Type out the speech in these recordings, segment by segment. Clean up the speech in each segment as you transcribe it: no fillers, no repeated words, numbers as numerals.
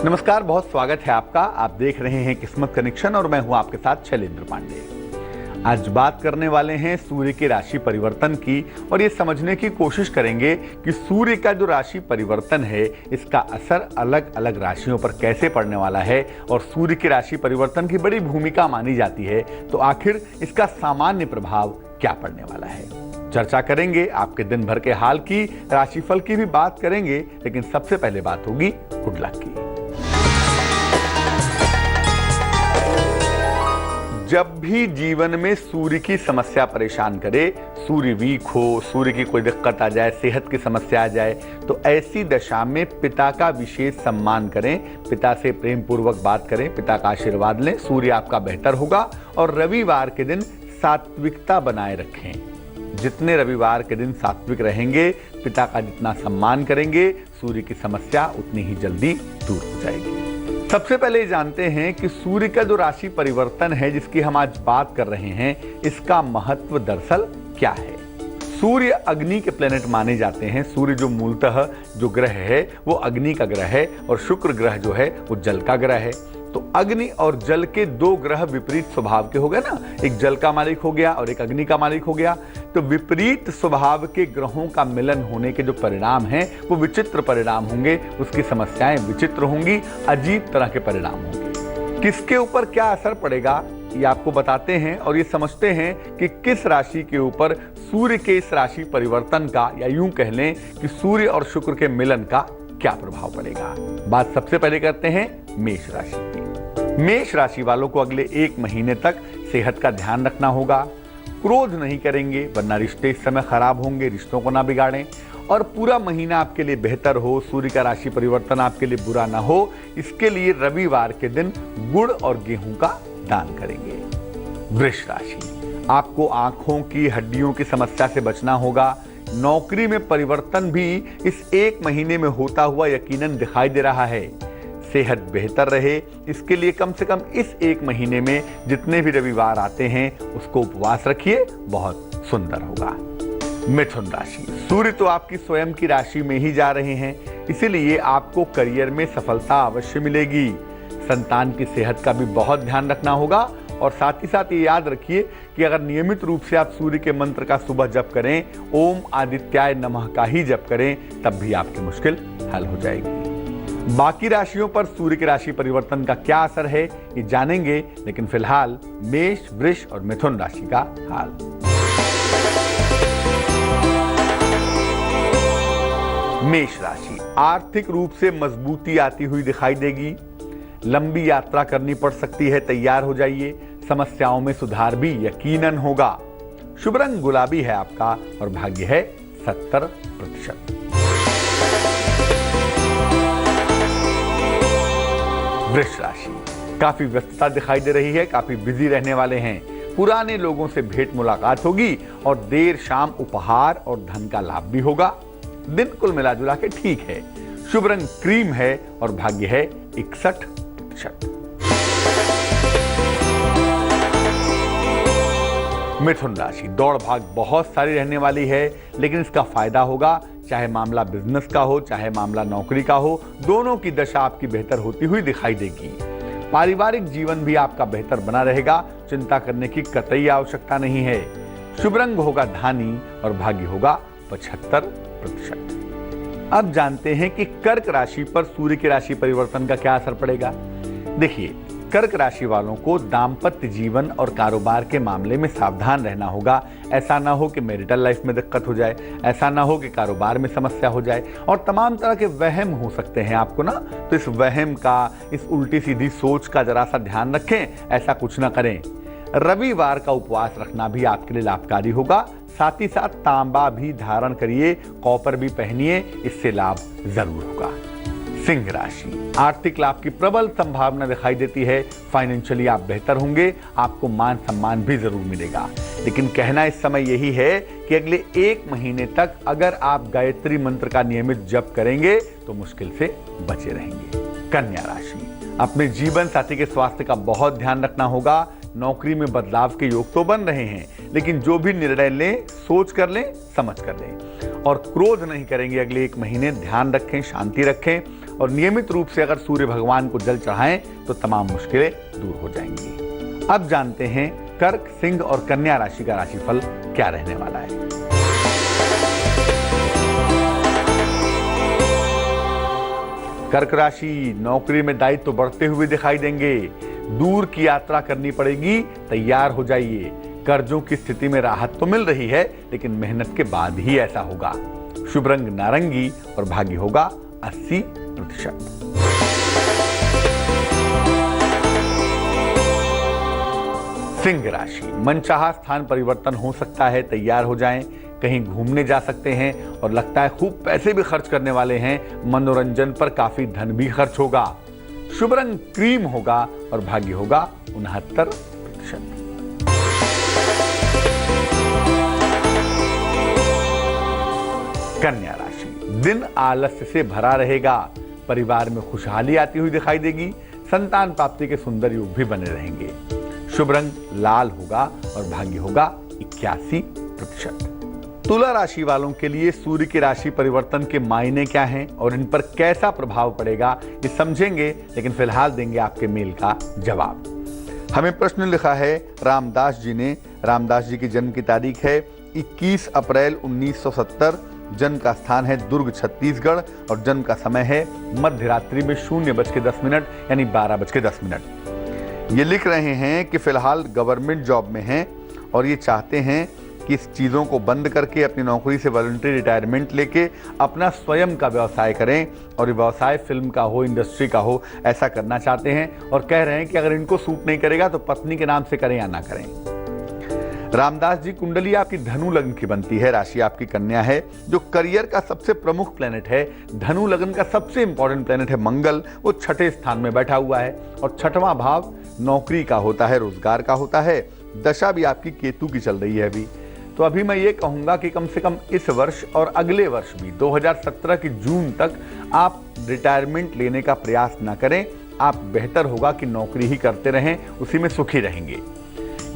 नमस्कार, बहुत स्वागत है आपका। आप देख रहे हैं किस्मत कनेक्शन और मैं हूं आपके साथ शैलेंद्र पांडे। आज बात करने वाले हैं सूर्य के राशि परिवर्तन की और ये समझने की कोशिश करेंगे कि सूर्य का जो राशि परिवर्तन है इसका असर अलग अलग राशियों पर कैसे पड़ने वाला है और सूर्य की राशि परिवर्तन की बड़ी भूमिका मानी जाती है, तो आखिर इसका सामान्य प्रभाव क्या पड़ने वाला है। चर्चा करेंगे, आपके दिन भर के हाल की, राशिफल की भी बात करेंगे, लेकिन सबसे पहले बात होगी गुड लक की। जब भी जीवन में सूर्य की समस्या परेशान करे, सूर्य वीक हो, सूर्य की कोई दिक्कत आ जाए, सेहत की समस्या आ जाए, तो ऐसी दशा में पिता का विशेष सम्मान करें, पिता से प्रेम पूर्वक बात करें, पिता का आशीर्वाद लें, सूर्य आपका बेहतर होगा। और रविवार के दिन सात्विकता बनाए रखें। जितने रविवार के दिन सात्विक रहेंगे, पिता का जितना सम्मान करेंगे, सूर्य की समस्या उतनी ही जल्दी दूर हो जाएगी। सबसे पहले जानते हैं कि सूर्य का जो राशि परिवर्तन है जिसकी हम आज बात कर रहे हैं, इसका महत्व दरअसल क्या है। सूर्य अग्नि के प्लेनेट माने जाते हैं। सूर्य जो मूलतः जो ग्रह है वो अग्नि का ग्रह है और शुक्र ग्रह जो है वो जल का ग्रह है। तो अग्नि और जल के दो ग्रह विपरीत स्वभाव के हो गए ना, एक जल का मालिक हो गया और एक अग्नि का मालिक हो गया। तो विपरीत स्वभाव के ग्रहों का मिलन होने के जो परिणाम हैं वो विचित्र परिणाम होंगे, उसकी समस्याएं विचित्र होंगी, अजीब तरह के परिणाम होंगे। किसके ऊपर क्या असर पड़ेगा ये आपको बताते हैं और ये समझते हैं कि किस राशि के ऊपर सूर्य के इस राशि परिवर्तन का, या यूं कह लें कि सूर्य और शुक्र के मिलन का क्या प्रभाव पड़ेगा। बात सबसे पहले करते हैं मेष राशि की। मेष राशि वालों को अगले 1 महीने तक सेहत का ध्यान रखना होगा। क्रोध नहीं करेंगे वरना रिश्ते इस समय खराब होंगे, रिश्तों को ना बिगाड़ें। और पूरा महीना आपके लिए बेहतर हो, सूर्य का राशि परिवर्तन आपके लिए बुरा ना हो, इसके लिए रविवार के दिन गुड़ और गेहूं का दान करेंगे। वृष राशि, आपको आंखों की हड्डियों की समस्या से बचना होगा। नौकरी में परिवर्तन भी इस 1 महीने में होता हुआ यकीनन दिखाई दे रहा है। सेहत बेहतर रहे, इसके लिए कम से कम इस 1 महीने में जितने भी रविवार आते हैं उसको उपवास रखिए, बहुत सुंदर होगा। मिथुन राशि, सूर्य तो आपकी स्वयं की राशि में ही जा रहे हैं, इसीलिए आपको करियर में सफलता अवश्य मिलेगी। संतान की सेहत का भी बहुत ध्यान रखना होगा और साथ ही साथ ये याद रखिए कि अगर नियमित रूप से आप सूर्य के मंत्र का सुबह जप करें, ओम आदित्याय नमः का ही जप करें, तब भी आपकी मुश्किल हल हो जाएगी। बाकी राशियों पर सूर्य की राशि परिवर्तन का क्या असर है ये जानेंगे, लेकिन फिलहाल मेष, वृष और मिथुन राशि का हाल। मेष राशि, आर्थिक रूप से मजबूती आती हुई दिखाई देगी। लंबी यात्रा करनी पड़ सकती है, तैयार हो जाइए। समस्याओं में सुधार भी यकीनन होगा। शुभ रंग गुलाबी है आपका और भाग्य है 70%। वृष राशि, काफी व्यस्तता दिखाई दे रही है, काफी बिजी रहने वाले हैं। पुराने लोगों से भेंट मुलाकात होगी और देर शाम उपहार और धन का लाभ भी होगा। दिन कुल मिला जुला के ठीक है। शुभ रंग क्रीम है और भाग्य है 61%। मिथुन राशि, दौड़ भाग बहुत सारी रहने वाली है, लेकिन इसका फायदा होगा। चाहे मामला बिजनेस का हो, चाहे मामला नौकरी का हो, दोनों की दशा आपकी बेहतर होती हुई दिखाई देगी। पारिवारिक जीवन भी आपका बेहतर बना रहेगा, चिंता करने की कतई आवश्यकता नहीं है। शुभ रंग होगा धानी और भाग्य होगा 75%। अब जानते हैं कि कर्क राशि पर सूर्य की राशि परिवर्तन का क्या असर पड़ेगा। देखिए, कर्क राशि वालों को दाम्पत्य जीवन और कारोबार के मामले में सावधान रहना होगा। ऐसा ना हो कि मैरिटल लाइफ में दिक्कत हो जाए, ऐसा ना हो कि कारोबार में समस्या हो जाए, और तमाम तरह के वहम हो सकते हैं आपको ना, तो इस वहम का, इस उल्टी सीधी सोच का जरा सा ध्यान रखें, ऐसा कुछ ना करें। रविवार का उपवास रखना भी आपके लिए लाभकारी होगा। साथ ही साथ तांबा भी धारण करिए, कॉपर भी पहनिए, इससे लाभ जरूर होगा। सिंह राशि, आर्थिक लाभ की प्रबल संभावना दिखाई देती है। फाइनेंशियली आप बेहतर होंगे, आपको मान सम्मान भी जरूर मिलेगा। लेकिन कहना इस समय यही है कि अगले 1 महीने तक अगर आप गायत्री मंत्र का नियमित जप करेंगे तो मुश्किल से बचे रहेंगे। कन्या राशि, अपने जीवन साथी के स्वास्थ्य का बहुत ध्यान रखना होगा। नौकरी में बदलाव के योग तो बन रहे हैं, लेकिन जो भी निर्णय लें सोच कर लें, समझ कर लें, और क्रोध नहीं करेंगे अगले 1 महीने। ध्यान रखें, शांति रखें और नियमित रूप से अगर सूर्य भगवान को जल चढ़ाएं तो तमाम मुश्किलें दूर हो जाएंगी। अब जानते हैं कर्क, सिंह और कन्या राशि का राशिफल क्या रहने वाला है। कर्क राशि, नौकरी में दायित्व तो बढ़ते हुए दिखाई देंगे। दूर की यात्रा करनी पड़ेगी, तैयार हो जाइए। कर्जों की स्थिति में राहत तो मिल रही है, लेकिन मेहनत के बाद ही ऐसा होगा। शुभ रंग नारंगी और भाग्य होगा 80%। सिंह राशि, मनचाहा स्थान परिवर्तन हो सकता है, तैयार हो जाएं। कहीं घूमने जा सकते हैं और लगता है खूब पैसे भी खर्च करने वाले हैं। मनोरंजन पर काफी धन भी खर्च होगा। शुभ रंग क्रीम होगा और भाग्य होगा 69%। कन्या राशि, दिन आलस्य से भरा रहेगा। परिवार में खुशहाली आती हुई दिखाई देगी। संतान प्राप्ति के सुंदर योग भी बने रहेंगे। शुभ रंग लाल होगा और भाग्य होगा 81%। तुला राशि वालों के लिए सूर्य की राशि परिवर्तन के मायने क्या हैं और इन पर कैसा प्रभाव पड़ेगा, ये समझेंगे, लेकिन फिलहाल देंगे आपके मेल का जवाब। हमें प्रश्न लिखा है रामदास जी ने। रामदास जी की जन्म की तारीख है 21 अप्रैल 1970। जन्म का स्थान है दुर्ग, छत्तीसगढ़ और जन्म का समय है मध्य रात्रि में 0:10 यानी 12:10। ये लिख रहे हैं कि फिलहाल गवर्नमेंट जॉब में हैं और ये चाहते हैं कि इस चीज़ों को बंद करके अपनी नौकरी से वॉलंटरी रिटायरमेंट लेके अपना स्वयं का व्यवसाय करें, और ये व्यवसाय फिल्म का हो, इंडस्ट्री का हो, ऐसा करना चाहते हैं। और कह रहे हैं कि अगर इनको सूट नहीं करेगा तो पत्नी के नाम से करें या ना करें। रामदास जी, कुंडली आपकी धनु लग्न की बनती है। राशि आपकी कन्या है, जो करियर का सबसे प्रमुख प्लेनेट है। धनु लग्न का सबसे इंपॉर्टेंट प्लेनेट है मंगल, वो छठे स्थान में बैठा हुआ है और छठवां भाव नौकरी का होता है, रोजगार का होता है। दशा भी आपकी केतु की चल रही है अभी। तो अभी मैं ये कहूंगा कि कम से कम इस वर्ष और अगले वर्ष भी 2017 की जून तक आप रिटायरमेंट लेने का प्रयास ना करें। आप बेहतर होगा कि नौकरी ही करते रहें, उसी में सुखी रहेंगे।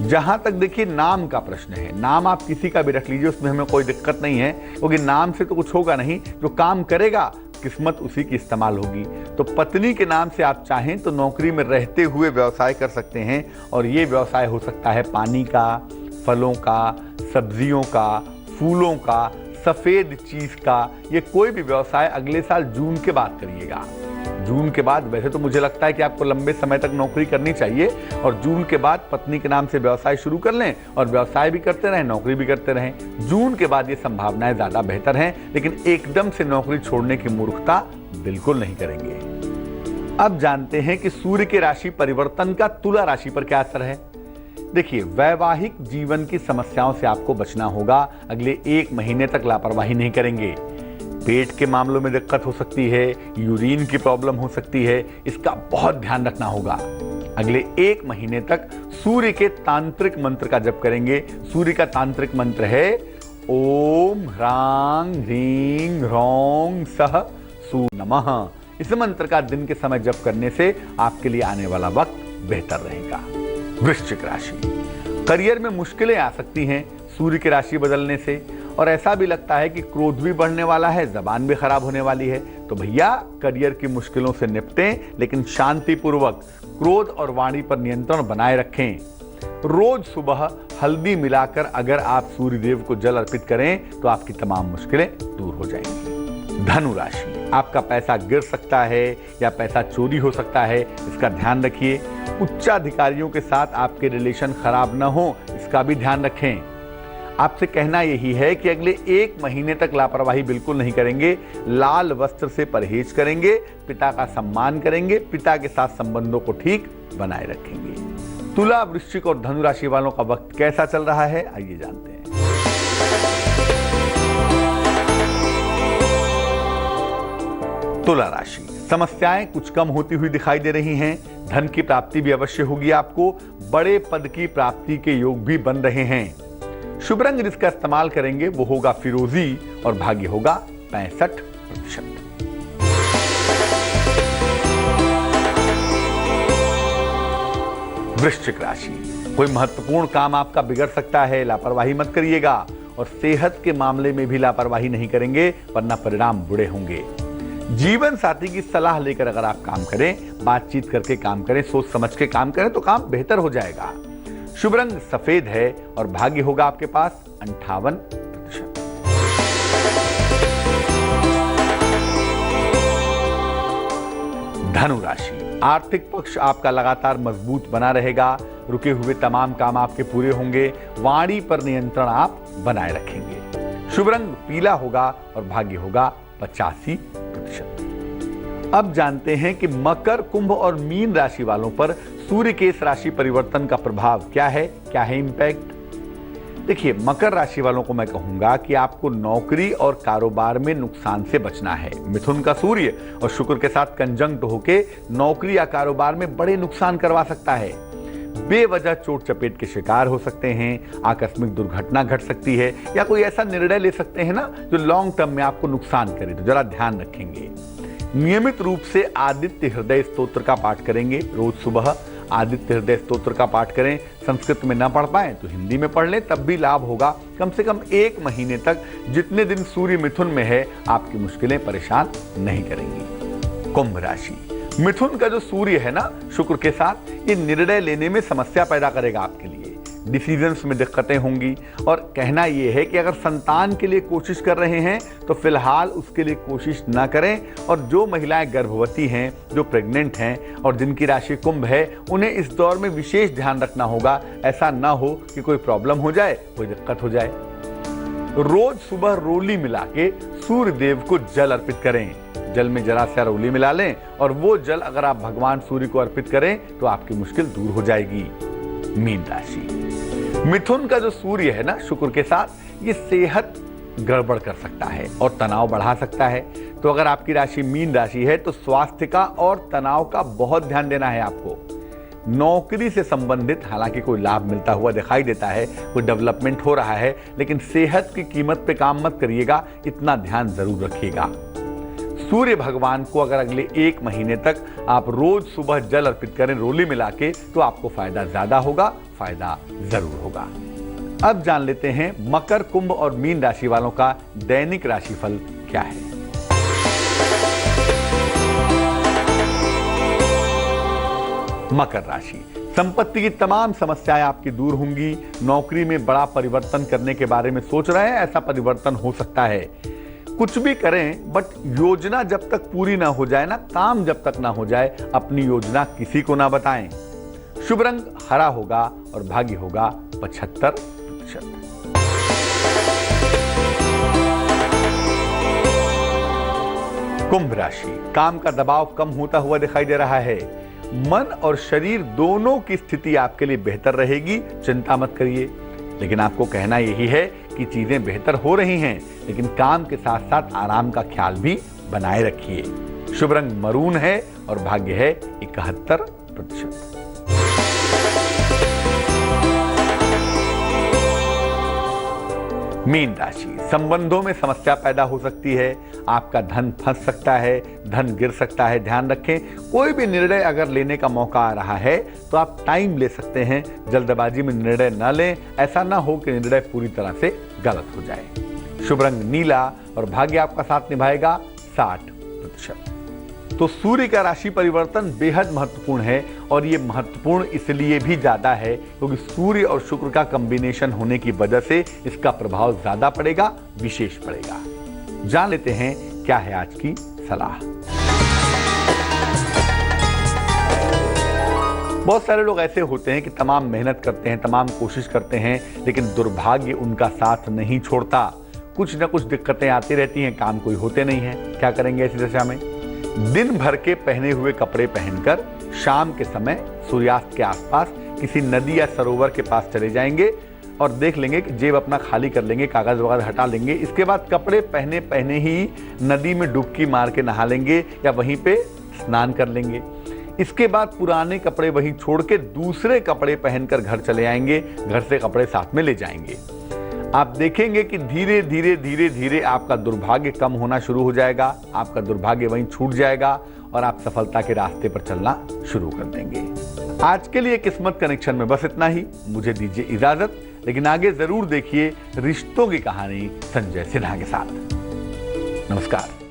जहां तक देखिए नाम का प्रश्न है, नाम आप किसी का भी रख लीजिए, उसमें हमें कोई दिक्कत नहीं है, क्योंकि नाम से तो कुछ होगा नहीं। जो काम करेगा किस्मत उसी की इस्तेमाल होगी। तो पत्नी के नाम से आप चाहें तो नौकरी में रहते हुए व्यवसाय कर सकते हैं, और ये व्यवसाय हो सकता है पानी का, फलों का, सब्जियों का, फूलों का, सफेद चीज का। ये कोई भी व्यवसाय अगले साल जून के बाद करिएगा। जून के बाद वैसे तो मुझे लगता है कि आपको लंबे समय तक नौकरी करनी चाहिए, और जून के बाद पत्नी के नाम से व्यवसाय शुरू कर लें और व्यवसाय भी करते रहें, नौकरी भी करते रहें। जून के बाद ये संभावनाएं ज्यादा बेहतर हैं, लेकिन एकदम से नौकरी छोड़ने की मूर्खता बिल्कुल नहीं करेंगे। अब जानते हैं कि सूर्य के राशि परिवर्तन का तुला राशि पर क्या असर है। देखिए, वैवाहिक जीवन की समस्याओं से आपको बचना होगा। अगले 1 महीने तक लापरवाही नहीं करेंगे। पेट के मामलों में दिक्कत हो सकती है, यूरिन की प्रॉब्लम हो सकती है, इसका बहुत ध्यान रखना होगा। अगले 1 महीने तक सूर्य के तांत्रिक मंत्र का जप करेंगे। सूर्य का तांत्रिक मंत्र है ओम ह्रांग ह्रीं ह्रौं सह सू नमः। इस मंत्र का दिन के समय जप करने से आपके लिए आने वाला वक्त बेहतर रहेगा। वृश्चिक राशि, करियर में मुश्किलें आ सकती हैं सूर्य की राशि बदलने से, और ऐसा भी लगता है कि क्रोध भी बढ़ने वाला है, जबान भी खराब होने वाली है। तो भैया करियर की मुश्किलों से निपटें, लेकिन शांतिपूर्वक। क्रोध और वाणी पर नियंत्रण बनाए रखें। रोज सुबह हल्दी मिलाकर अगर आप सूर्य देव को जल अर्पित करें तो आपकी तमाम मुश्किलें दूर हो जाएंगी। धनु राशि, आपका पैसा गिर सकता है या पैसा चोरी हो सकता है, इसका ध्यान रखिए। उच्चाधिकारियों के साथ आपके रिलेशन खराब न हो, इसका भी ध्यान रखें। आपसे कहना यही है कि अगले 1 महीने तक लापरवाही बिल्कुल नहीं करेंगे। लाल वस्त्र से परहेज करेंगे, पिता का सम्मान करेंगे, पिता के साथ संबंधों को ठीक बनाए रखेंगे। तुला, वृश्चिक और धनु राशि वालों का वक्त कैसा चल रहा है, आइए जानते हैं। तुला राशि, समस्याएं कुछ कम होती हुई दिखाई दे रही हैं। धन की प्राप्ति भी अवश्य होगी आपको। बड़े पद की प्राप्ति के योग भी बन रहे हैं। शुभ रंग जिसका इस्तेमाल करेंगे वो होगा फिरोजी और भाग्य होगा 65%। वृश्चिक राशि, कोई महत्वपूर्ण काम आपका बिगड़ सकता है, लापरवाही मत करिएगा। और सेहत के मामले में भी लापरवाही नहीं करेंगे, वरना परिणाम बुरे होंगे। जीवन साथी की सलाह लेकर अगर आप काम करें, बातचीत करके काम करें, सोच समझ के काम करें तो काम बेहतर हो जाएगा। शुभ रंग सफेद है और भाग्य होगा आपके पास 58%। धनु राशि, आर्थिक पक्ष आपका लगातार मजबूत बना रहेगा। रुके हुए तमाम काम आपके पूरे होंगे। वाणी पर नियंत्रण आप बनाए रखेंगे। शुभ रंग पीला होगा और भाग्य होगा 85%। अब जानते हैं कि मकर, कुंभ और मीन राशि वालों पर सूर्य के इस राशि परिवर्तन का प्रभाव क्या है इंपैक्ट। देखिए, मकर राशि वालों को मैं कहूंगा कि आपको नौकरी और कारोबार में नुकसान से बचना है। मिथुन का सूर्य और शुक्र के साथ कंजंक्ट होके नौकरी या कारोबार में बड़े नुकसान करवा सकता है। बेवजह चोट चपेट के शिकार हो सकते हैं, आकस्मिक दुर्घटना घट सकती है या कोई ऐसा निर्णय ले सकते हैं ना जो लॉन्ग टर्म में आपको नुकसान करे, तो जरा ध्यान रखेंगे। नियमित रूप से आदित्य हृदय स्तोत्र का पाठ करेंगे। रोज सुबह आदित्य हृदय स्तोत्र का पाठ करें। संस्कृत में न पढ़ पाए तो हिंदी में पढ़ लें, तब भी लाभ होगा। कम से कम 1 महीने तक जितने दिन सूर्य मिथुन में है आपकी मुश्किलें परेशान नहीं करेंगी। कुंभ राशि, मिथुन का जो सूर्य है ना शुक्र के साथ, ये निर्णय लेने में समस्या पैदा करेगा आपके लिए। डिसीजंस में दिक्कतें होंगी और कहना यह है कि अगर संतान के लिए कोशिश कर रहे हैं तो फिलहाल उसके लिए कोशिश ना करें। और जो महिलाएं गर्भवती हैं, जो प्रेग्नेंट हैं और जिनकी राशि कुंभ है, उन्हें इस दौर में विशेष ध्यान रखना होगा। ऐसा ना हो कि कोई प्रॉब्लम हो जाए, कोई दिक्कत हो जाए। रोज सुबह रोली मिला के सूर्य देव को जल अर्पित करें। जल में जरा सा रोली मिला लें और वो जल अगर आप भगवान सूर्य को अर्पित करें तो आपकी मुश्किल दूर हो जाएगी। मीन राशि, मिथुन का जो सूर्य है ना शुक्र के साथ, ये सेहत गड़बड़ कर सकता है और तनाव बढ़ा सकता है। तो अगर आपकी राशि मीन राशि है तो स्वास्थ्य का और तनाव का बहुत ध्यान देना है आपको। नौकरी से संबंधित हालांकि कोई लाभ मिलता हुआ दिखाई देता है, कोई डेवलपमेंट हो रहा है, लेकिन सेहत की कीमत पे काम मत करिएगा, इतना ध्यान जरूर रखिएगा। सूर्य भगवान को अगर अगले 1 महीने तक आप रोज सुबह जल अर्पित करें रोली मिला के, तो आपको फायदा ज्यादा होगा, फायदा जरूर होगा। अब जान लेते हैं मकर, कुंभ और मीन राशि वालों का दैनिक राशिफल क्या है। मकर राशि, संपत्ति की तमाम समस्याएं आपकी दूर होंगी। नौकरी में बड़ा परिवर्तन करने के बारे में सोच रहे हैं, ऐसा परिवर्तन हो सकता है। कुछ भी करें बट योजना जब तक पूरी ना हो जाए ना, काम जब तक ना हो जाए, अपनी योजना किसी को ना बताएं। शुभ रंग हरा होगा और भाग्य होगा 75%। कुंभ राशि, काम का दबाव कम होता हुआ दिखाई दे रहा है। मन और शरीर दोनों की स्थिति आपके लिए बेहतर रहेगी, चिंता मत करिए। लेकिन आपको कहना यही है कि चीजें बेहतर हो रही हैं, लेकिन काम के साथ साथ आराम का ख्याल भी बनाए रखिए। शुभ रंग मरून है और भाग्य है 71%। मीन राशि, संबंधों में समस्या पैदा हो सकती है। आपका धन फंस सकता है, धन गिर सकता है, ध्यान रखें। कोई भी निर्णय अगर लेने का मौका आ रहा है तो आप टाइम ले सकते हैं, जल्दबाजी में निर्णय न लें। ऐसा ना हो कि निर्णय पूरी तरह से गलत हो जाए। शुभ रंग नीला और भाग्य आपका साथ निभाएगा 60%। तो सूर्य का राशि परिवर्तन बेहद महत्वपूर्ण है और ये महत्वपूर्ण इसलिए भी ज्यादा है क्योंकि सूर्य और शुक्र का कॉम्बिनेशन होने की वजह से इसका प्रभाव ज्यादा पड़ेगा, विशेष पड़ेगा। जान लेते हैं क्या है आज की सलाह। बहुत सारे लोग ऐसे होते हैं कि तमाम मेहनत करते हैं, तमाम कोशिश करते हैं, लेकिन दुर्भाग्य उनका साथ नहीं छोड़ता। कुछ न कुछ दिक्कतें आती रहती हैं, काम कोई होते नहीं है। क्या करेंगे ऐसी दशा में? दिन भर के पहने हुए कपड़े पहनकर शाम के समय सूर्यास्त के आसपास किसी नदी या सरोवर के पास चले जाएंगे और देख लेंगे कि जेब अपना खाली कर लेंगे, कागज वगैरह हटा लेंगे। इसके बाद कपड़े पहने पहने ही नदी में डुबकी मार के नहा लेंगे या वहीं पे स्नान कर लेंगे। इसके बाद पुराने कपड़े वहीं छोड़ के दूसरे कपड़े पहनकर घर चले आएंगे, घर से कपड़े साथ में ले जाएंगे। आप देखेंगे कि धीरे धीरे धीरे धीरे आपका दुर्भाग्य कम होना शुरू हो जाएगा, आपका दुर्भाग्य वहीं छूट जाएगा और आप सफलता के रास्ते पर चलना शुरू कर देंगे। आज के लिए किस्मत कनेक्शन में बस इतना ही। मुझे दीजिए इजाजत, लेकिन आगे जरूर देखिए रिश्तों की कहानी संजय सिन्हा के साथ। नमस्कार।